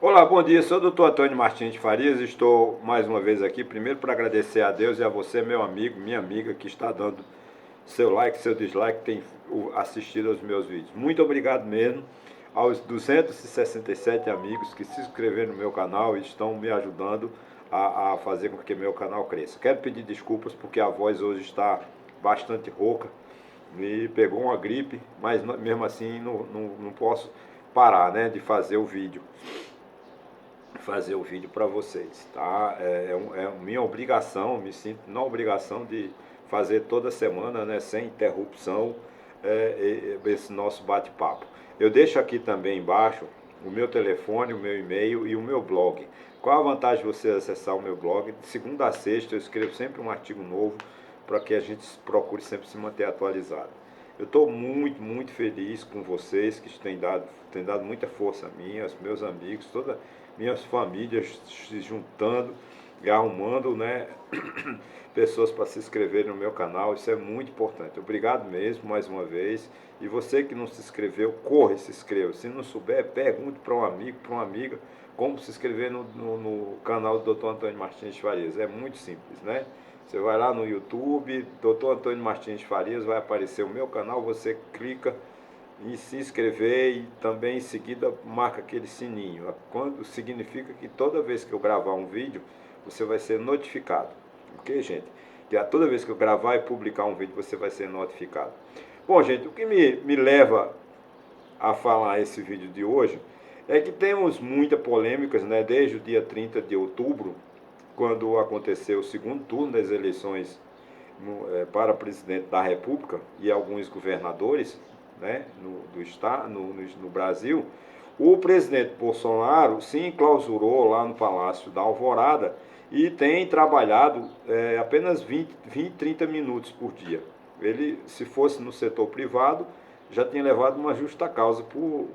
Olá, bom dia. Sou o doutor Antônio Martins de Farias. Estou mais uma vez aqui, primeiro para agradecer a Deus e a você, meu amigo, minha amiga, que está dando seu like, seu dislike, tem assistido aos meus vídeos. Muito obrigado mesmo aos 267 amigos que se inscreveram no meu canal e estão me ajudando a fazer com que meu canal cresça. Quero pedir desculpas porque a voz hoje está bastante rouca, me pegou uma gripe, mas mesmo assim não posso parar, né, de fazer o vídeo para vocês, tá? É minha obrigação, me sinto na obrigação de fazer toda semana, né, sem interrupção, esse nosso bate-papo. Eu deixo aqui também embaixo o meu telefone, o meu e-mail e o meu blog. Qual a vantagem de você acessar o meu blog? De segunda a sexta eu escrevo sempre um artigo novo para que a gente procure sempre se manter atualizado. Eu estou muito feliz com vocês que têm dado muita força a mim, aos meus amigos, todas minhas famílias se juntando e arrumando, né, pessoas para se inscreverem no meu canal. Isso é muito importante. Obrigado mesmo mais uma vez. E você que não se inscreveu, corra e se inscreva. Se não souber, pergunte para um amigo, para uma amiga, como se inscrever no canal do Dr. Antônio Martins de Farias. É muito simples, né? Você vai lá no YouTube, Dr. Antônio Martins de Farias, vai aparecer o meu canal, você clica em se inscrever e também em seguida marca aquele sininho. Quando significa que toda vez que eu gravar um vídeo, você vai ser notificado. Ok, gente? Que toda vez que eu gravar e publicar um vídeo, você vai ser notificado. Bom, gente, o que me leva a falar esse vídeo de hoje é que temos muitas polêmicas, né? Desde o dia 30 de outubro, quando aconteceu o segundo turno das eleições para presidente da República e alguns governadores, né, do estado, no Brasil, o presidente Bolsonaro se enclausurou lá no Palácio da Alvorada e tem trabalhado apenas 30 minutos por dia. Ele, se fosse no setor privado, já tinha levado uma justa causa por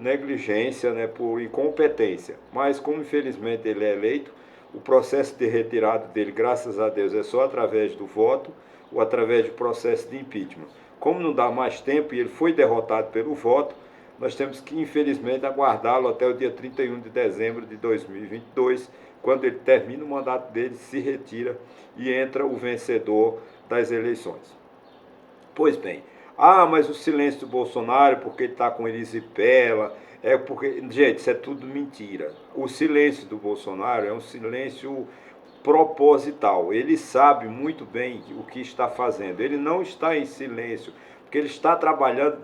negligência, né, por incompetência. Mas como infelizmente ele é eleito, o processo de retirada dele, graças a Deus, é só através do voto ou através do processo de impeachment. Como não dá mais tempo e ele foi derrotado pelo voto, nós temos que, infelizmente, aguardá-lo até o dia 31 de dezembro de 2022, quando ele termina o mandato dele, se retira e entra o vencedor das eleições. Pois bem, mas o silêncio do Bolsonaro, porque ele está com erisipela, é porque, gente, isso é tudo mentira. O silêncio do Bolsonaro é um silêncio proposital. Ele sabe muito bem o que está fazendo. Ele não está em silêncio, porque ele está trabalhando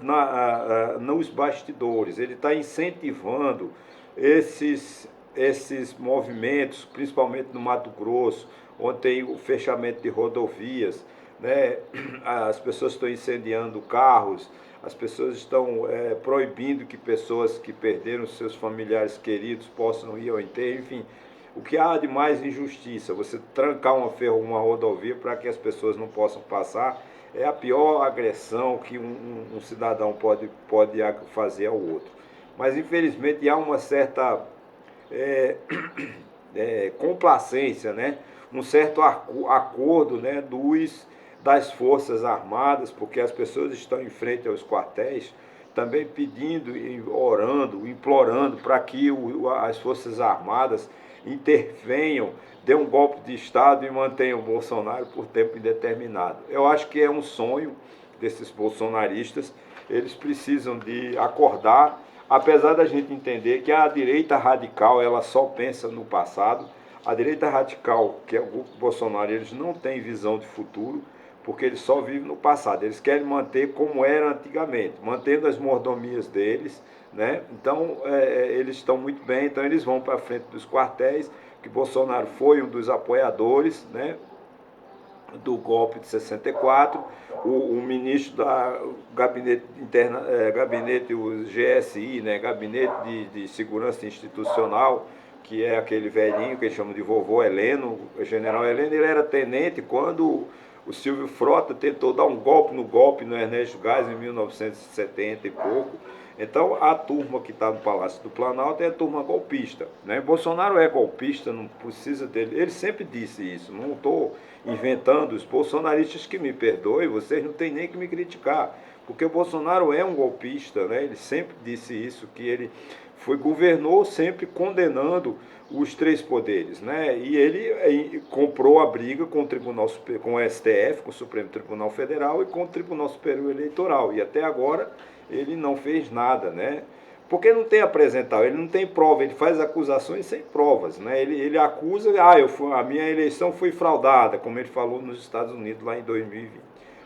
nos bastidores. Ele está incentivando esses movimentos, principalmente no Mato Grosso, onde tem o fechamento de rodovias, né? As pessoas estão incendiando carros, as pessoas estão proibindo que pessoas que perderam seus familiares queridos possam ir ao enterro, enfim. O que há de mais injustiça? Você trancar uma rodovia para que as pessoas não possam passar é a pior agressão que um cidadão pode fazer ao outro. Mas infelizmente há uma certa é, complacência, né? Um certo acordo, né, das Forças Armadas, porque as pessoas estão em frente aos quartéis, também pedindo, orando, implorando para que as Forças Armadas intervenham, dê um golpe de Estado e mantenham o Bolsonaro por tempo indeterminado. Eu acho que é um sonho desses bolsonaristas, eles precisam de acordar, apesar da gente entender que a direita radical ela só pensa no passado. A direita radical, que é o grupo Bolsonaro, eles não têm visão de futuro, porque eles só vivem no passado. Eles querem manter como era antigamente, mantendo as mordomias deles, né? Então, eles estão muito bem, então eles vão para frente dos quartéis, que Bolsonaro foi um dos apoiadores, né, do golpe de 64, o ministro da gabinete interna, gabinete o GSI, né, gabinete de segurança institucional, que é aquele velhinho que eles chamam de vovô Heleno, o general Heleno, ele era tenente quando o Silvio Frota tentou dar um golpe no Ernesto Geisel em 1970 e pouco. Então a turma que está no Palácio do Planalto é a turma golpista, né? Bolsonaro é golpista, não precisa dele. Ele sempre disse isso, não estou inventando. Os bolsonaristas que me perdoem, vocês não têm nem que me criticar, Porque o Bolsonaro é um golpista, né? Ele sempre disse isso, que ele governou sempre condenando os três poderes, né? E ele comprou a briga com o Tribunal, com o STF, com o Supremo Tribunal Federal e com o Tribunal Superior Eleitoral. E até agora ele não fez nada, né? Porque não tem apresentar, ele não tem prova, ele faz acusações sem provas, né? Ele acusa, a minha eleição foi fraudada, como ele falou nos Estados Unidos lá em 2020,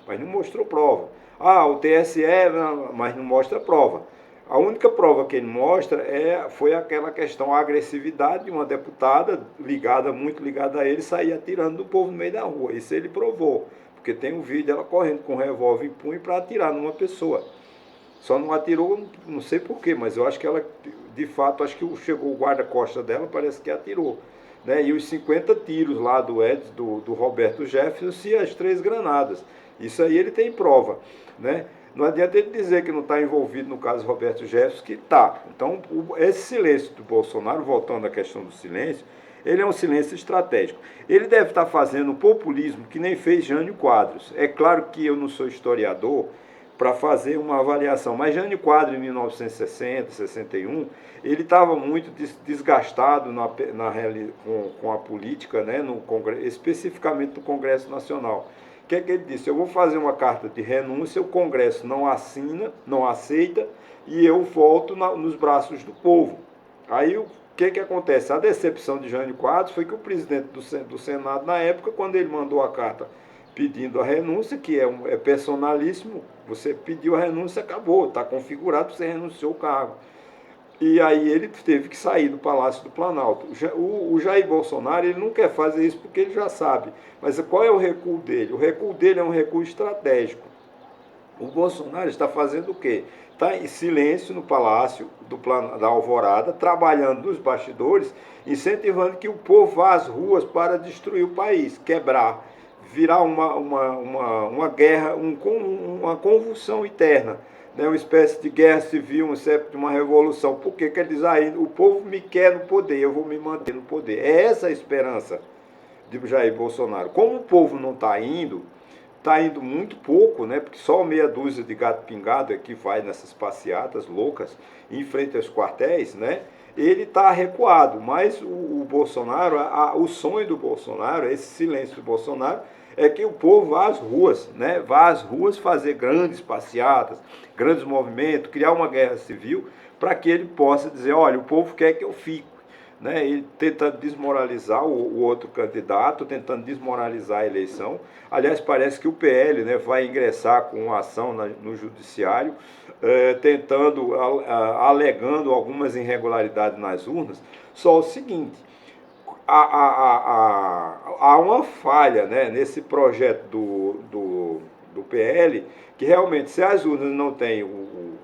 mas não mostrou prova. O TSE, mas não mostra prova. A única prova que ele mostra foi aquela questão, a agressividade de uma deputada muito ligada a ele, sair atirando do povo no meio da rua. Isso ele provou, porque tem um vídeo dela correndo com um revólver em punho para atirar numa pessoa. Só não atirou, não sei porquê, mas eu acho que ela, de fato, acho que chegou o guarda-costas dela, parece que atirou. Né? E os 50 tiros lá do Roberto Jefferson e as 3 granadas. Isso aí ele tem prova. Né? Não adianta ele dizer que não está envolvido no caso Roberto Jefferson, que está. Então, esse silêncio do Bolsonaro, voltando à questão do silêncio, ele é um silêncio estratégico. Ele deve estar fazendo populismo que nem fez Jânio Quadros. É claro que eu não sou historiador para fazer uma avaliação, mas Jânio Quadros, em 1960, 61, ele estava muito desgastado com a política, né, especificamente no Congresso Nacional. O que é que ele disse? Eu vou fazer uma carta de renúncia, o Congresso não assina, não aceita, e eu volto nos braços do povo. Aí o que acontece? A decepção de Jânio Quadros foi que o presidente do Senado, na época, quando ele mandou a carta pedindo a renúncia, que é personalíssimo, você pediu a renúncia, acabou, está configurado, você renunciou o cargo. E aí ele teve que sair do Palácio do Planalto. O Jair Bolsonaro, ele não quer fazer isso porque ele já sabe. Mas qual é o recuo dele? O recuo dele é um recuo estratégico. O Bolsonaro está fazendo o quê? Está em silêncio no Palácio da Alvorada, trabalhando nos bastidores, incentivando que o povo vá às ruas para destruir o país, quebrar, virar uma guerra, uma convulsão interna. Né, uma espécie de guerra civil, uma espécie de uma revolução. Por quê? Quer dizer, o povo me quer no poder, eu vou me manter no poder. É essa a esperança de Jair Bolsonaro. Como o povo não está indo muito pouco, né, porque só meia dúzia de gato pingado é que vai nessas passeatas loucas em frente aos quartéis, né, ele está recuado. Mas o Bolsonaro, o sonho do Bolsonaro, esse silêncio do Bolsonaro, é que o povo vá às ruas, né? Vá às ruas fazer grandes passeatas, grandes movimentos, criar uma guerra civil, para que ele possa dizer, olha, o povo quer que eu fique. Né? Ele tentando desmoralizar o outro candidato, tentando desmoralizar a eleição. Aliás, parece que o PL, né, vai ingressar com uma ação no judiciário, alegando algumas irregularidades nas urnas. Só o seguinte, há uma falha, né, nesse projeto do PL, que realmente, se as urnas não têm o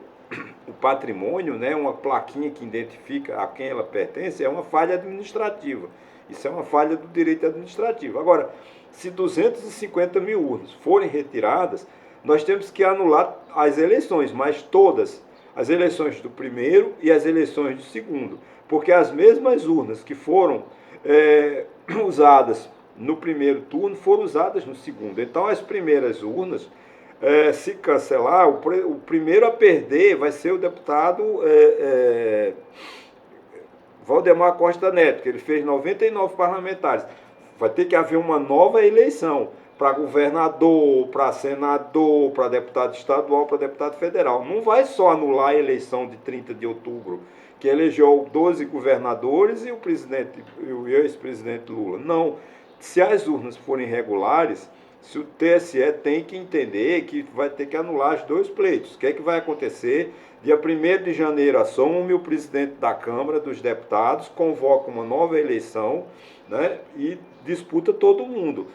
patrimônio, né, uma plaquinha que identifica a quem ela pertence, é uma falha administrativa. Isso é uma falha do direito administrativo. Agora, se 250 mil urnas forem retiradas, nós temos que anular as eleições, mas todas, as eleições do primeiro e as eleições do segundo, porque as mesmas urnas que foram usadas no primeiro turno foram usadas no segundo. Então, as primeiras urnas, se cancelar, o primeiro a perder vai ser o deputado Valdemar Costa Neto, que ele fez 99 parlamentares. Vai ter que haver uma nova eleição para governador, para senador, para deputado estadual, para deputado federal. Não vai só anular a eleição de 30 de outubro, que elegeu 12 governadores e o ex-presidente Lula. Não. Se as urnas forem regulares, se o TSE tem que entender que vai ter que anular os 2 pleitos. O que é que vai acontecer? Dia 1º de janeiro assume o presidente da Câmara dos Deputados, convoca uma nova eleição, né, e disputa todo mundo.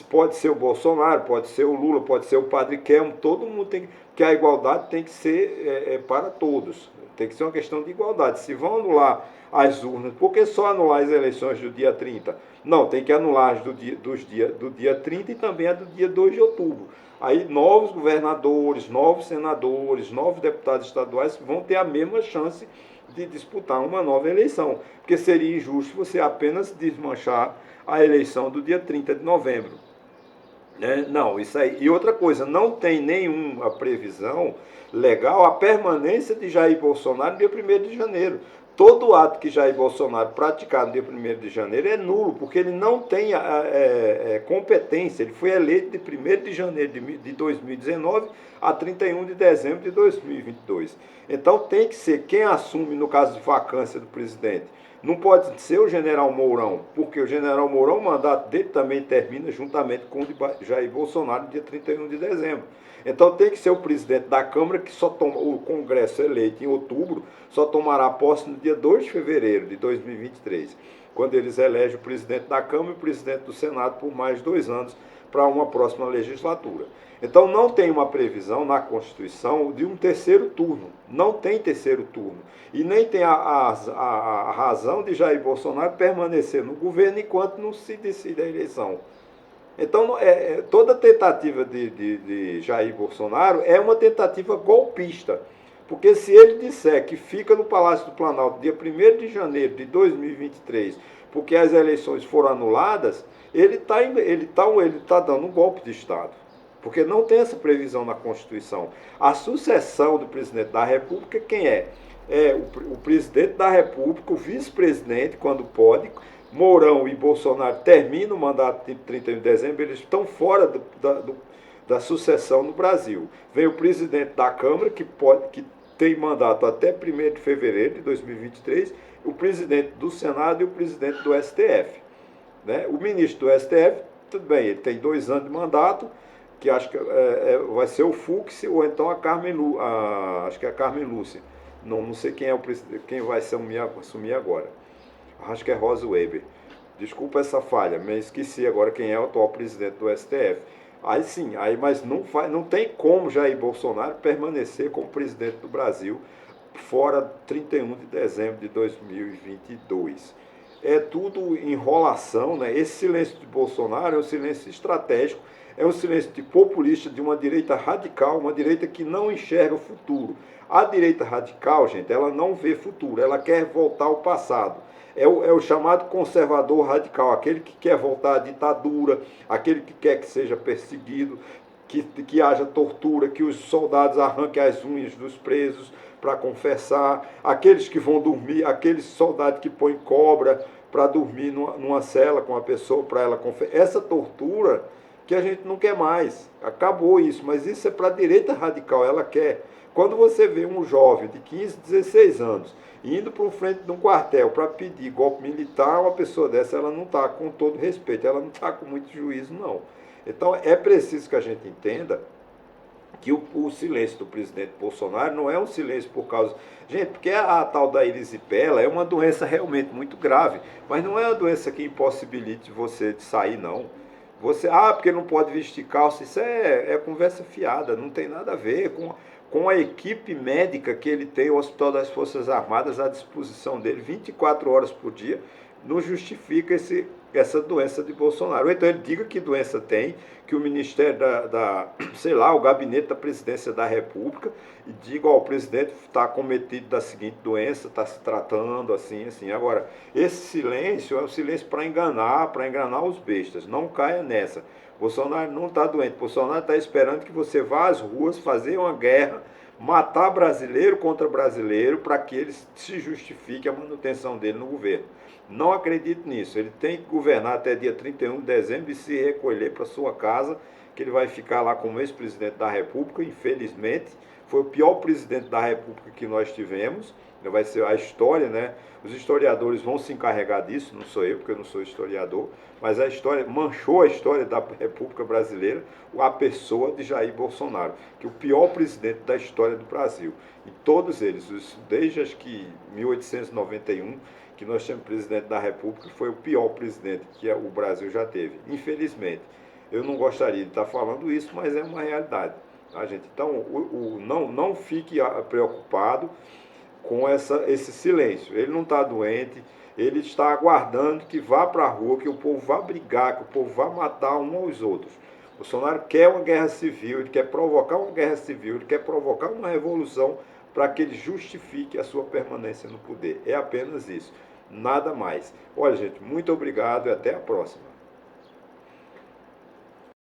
Pode ser o Bolsonaro, pode ser o Lula, pode ser o Padre Kelmo, todo mundo tem que a igualdade tem que ser para todos. Tem que ser uma questão de igualdade. Se vão anular as urnas, por que só anular as eleições do dia 30? Não, tem que anular as do dia 30 e também a do dia 2 de outubro. Aí novos governadores, novos senadores, novos deputados estaduais vão ter a mesma chance de disputar uma nova eleição. Porque seria injusto você apenas desmanchar a eleição do dia 30 de novembro. Não, isso aí. E outra coisa, não tem nenhuma previsão legal a permanência de Jair Bolsonaro no dia 1º de janeiro. Todo ato que Jair Bolsonaro praticar no dia 1º de janeiro é nulo, porque ele não tem competência. Ele foi eleito de 1º de janeiro de 2019 a 31 de dezembro de 2022. Então tem que ser quem assume, no caso de vacância do presidente, não pode ser o general Mourão, porque o general Mourão, o mandato dele também termina juntamente com o de Jair Bolsonaro no dia 31 de dezembro. Então tem que ser o presidente da Câmara, que só toma, o Congresso eleito em outubro, só tomará posse no dia 2 de fevereiro de 2023, quando eles elegem o presidente da Câmara e o presidente do Senado por mais 2 anos para uma próxima legislatura. Então não tem uma previsão na Constituição de um terceiro turno. Não tem terceiro turno. E nem tem a razão de Jair Bolsonaro permanecer no governo enquanto não se decide a eleição. Então, toda tentativa de Jair Bolsonaro é uma tentativa golpista. Porque se ele disser que fica no Palácio do Planalto dia 1º de janeiro de 2023, porque as eleições foram anuladas, ele tá dando um golpe de Estado. Porque não tem essa previsão na Constituição. A sucessão do presidente da República, quem é? É o presidente da República, o vice-presidente, quando pode. Mourão e Bolsonaro terminam o mandato de 31 de dezembro, eles estão fora da sucessão no Brasil. Vem o presidente da Câmara, que tem mandato até 1º de fevereiro de 2023, o presidente do Senado e o presidente do STF. Né? O ministro do STF, tudo bem, ele tem 2 anos de mandato, que acho que vai ser o Fux ou então acho que é a Carmen Lúcia. Não sei quem é o presidente, quem vai assumir agora. Acho que é Rosa Weber. Desculpa essa falha, mas esqueci agora quem é o atual presidente do STF. Aí sim, mas não tem como Jair Bolsonaro permanecer como presidente do Brasil fora 31 de dezembro de 2022. É tudo enrolação, né? Esse silêncio de Bolsonaro é um silêncio estratégico, é um silêncio de populista, de uma direita radical, uma direita que não enxerga o futuro. A direita radical, gente, ela não vê futuro, ela quer voltar ao passado. É o chamado conservador radical, aquele que quer voltar à ditadura, aquele que quer que seja perseguido, que haja tortura, que os soldados arranquem as unhas dos presos para confessar, aqueles que vão dormir, aqueles soldados que põem cobra para dormir numa cela com a pessoa para ela confessar. Essa tortura que a gente não quer mais. Acabou isso, mas isso é para a direita radical, ela quer. Quando você vê um jovem de 15, 16 anos indo para o frente de um quartel para pedir golpe militar, uma pessoa dessa, ela não está, com todo respeito, ela não está com muito juízo, não. Então é preciso que a gente entenda que o silêncio do presidente Bolsonaro não é um silêncio por causa... Gente, porque a tal da erisipela é uma doença realmente muito grave, mas não é uma doença que impossibilite você de sair, não. Porque não pode vestir calça, isso é conversa fiada, não tem nada a ver com a equipe médica que ele tem, o Hospital das Forças Armadas à disposição dele 24 horas por dia, não justifica essa doença de Bolsonaro. Ou então ele diga que doença tem, que o Ministério sei lá, o Gabinete da Presidência da República, e diga, ó, o presidente está acometido da seguinte doença, está se tratando, assim, assim. Agora, esse silêncio é um silêncio para enganar os bestas, não caia nessa. Bolsonaro não está doente, Bolsonaro está esperando que você vá às ruas fazer uma guerra, matar brasileiro contra brasileiro para que ele se justifique a manutenção dele no governo. Não acredito nisso. Ele tem que governar até dia 31 de dezembro e se recolher para sua casa, que ele vai ficar lá como ex-presidente da República, infelizmente. Foi o pior presidente da República que nós tivemos. Vai ser a história, né? Os historiadores vão se encarregar disso, não sou eu, porque eu não sou historiador, mas a história manchou a história da República Brasileira, a pessoa de Jair Bolsonaro, que é o pior presidente da história do Brasil. E todos eles, desde acho que 1891, que nós temos presidente da República, foi o pior presidente que o Brasil já teve, infelizmente. Eu não gostaria de estar falando isso, mas é uma realidade, tá, gente? Então, não fique preocupado com esse silêncio. Ele não está doente, ele está aguardando que vá para a rua, que o povo vá brigar, que o povo vá matar um aos outros. O Bolsonaro quer uma guerra civil, ele quer provocar uma guerra civil, ele quer provocar uma revolução para que ele justifique a sua permanência no poder. É apenas isso, nada mais. Olha, gente, muito obrigado e até a próxima.